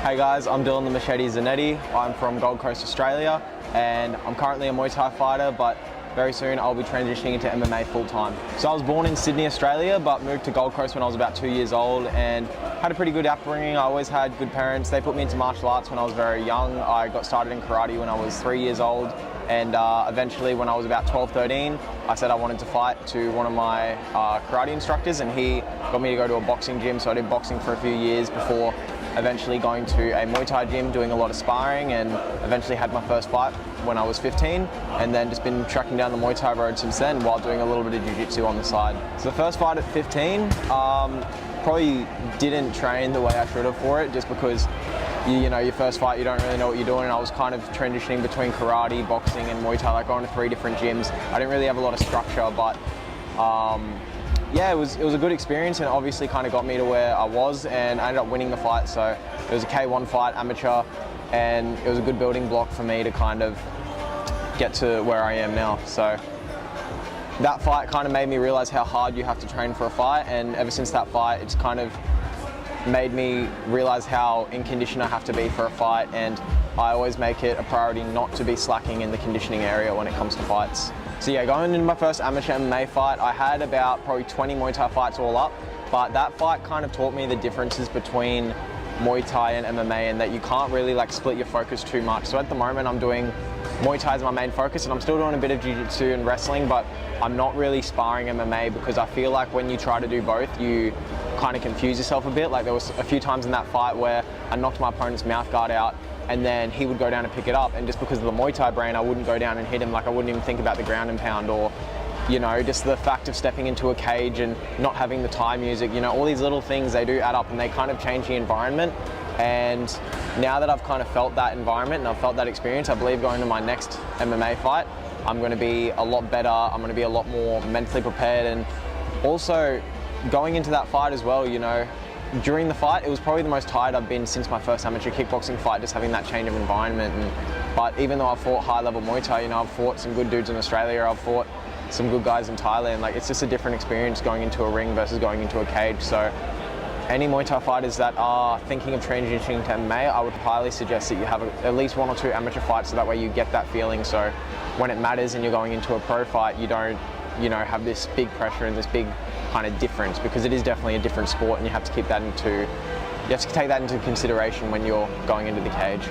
Hey guys, I'm Dylan the Machete Zanetti. I'm from Gold Coast, Australia, and I'm currently a Muay Thai fighter, but very soon I'll be transitioning into MMA full-time. So I was born in Sydney, Australia, but moved to Gold Coast when I was about 2 years old and had a pretty good upbringing. I always had good parents. They put me into martial arts when I was very young. I got started in karate when I was 3 years old, and eventually when I was about 12, 13, I said I wanted to fight to one of my karate instructors, and he got me to go to a boxing gym. So I did boxing for a few years before eventually going to a Muay Thai gym, doing a lot of sparring, and eventually had my first fight when I was 15, and then just been tracking down the Muay Thai road since then while doing a little bit of jiu-jitsu on the side. So the first fight at 15, probably didn't train the way I should have for it, just because you know, your first fight, you don't really know what you're doing, and I was kind of transitioning between karate, boxing and Muay Thai, like going to 3 different gyms. I didn't really have a lot of structure, but yeah, it was a good experience, and obviously kind of got me to where I was, and I ended up winning the fight. So it was a K1 fight, amateur, and it was a good building block for me to kind of get to where I am now. So that fight kind of made me realize how hard you have to train for a fight, and ever since that fight, it's kind of made me realize how in condition I have to be for a fight, and I always make it a priority not to be slacking in the conditioning area when it comes to fights. So yeah, going into my first amateur MMA fight, I had about probably 20 Muay Thai fights all up, but that fight kind of taught me the differences between Muay Thai and MMA, and that you can't really like split your focus too much. So at the moment I'm doing Muay Thai as my main focus, and I'm still doing a bit of jiu-jitsu and wrestling, but I'm not really sparring MMA because I feel like when you try to do both, you kind of confuse yourself a bit. Like there was a few times in that fight where I knocked my opponent's mouth guard out, and then he would go down and pick it up, and just because of the Muay Thai brain, I wouldn't go down and hit him. Like I wouldn't even think about the ground and pound, or you know, just the fact of stepping into a cage and not having the Thai music. You know, all these little things, they do add up, and they kind of change the environment. And now that I've kind of felt that environment and I've felt that experience, I believe going to my next MMA fight, I'm going to be a lot better. I'm going to be a lot more mentally prepared, and also going into that fight as well, you know, during the fight, it was probably the most tired I've been since my first amateur kickboxing fight, just having that change of environment. But even though I've fought high-level Muay Thai, you know, I've fought some good dudes in Australia, I've fought some good guys in Thailand. Like, it's just a different experience going into a ring versus going into a cage. So any Muay Thai fighters that are thinking of transitioning to MMA, I would highly suggest that you have at least 1 or 2 amateur fights, so that way you get that feeling. So when it matters and you're going into a pro fight, you don't, you know, have this big pressure and this big kind of difference, because it is definitely a different sport, and you have to take that into consideration when you're going into the cage.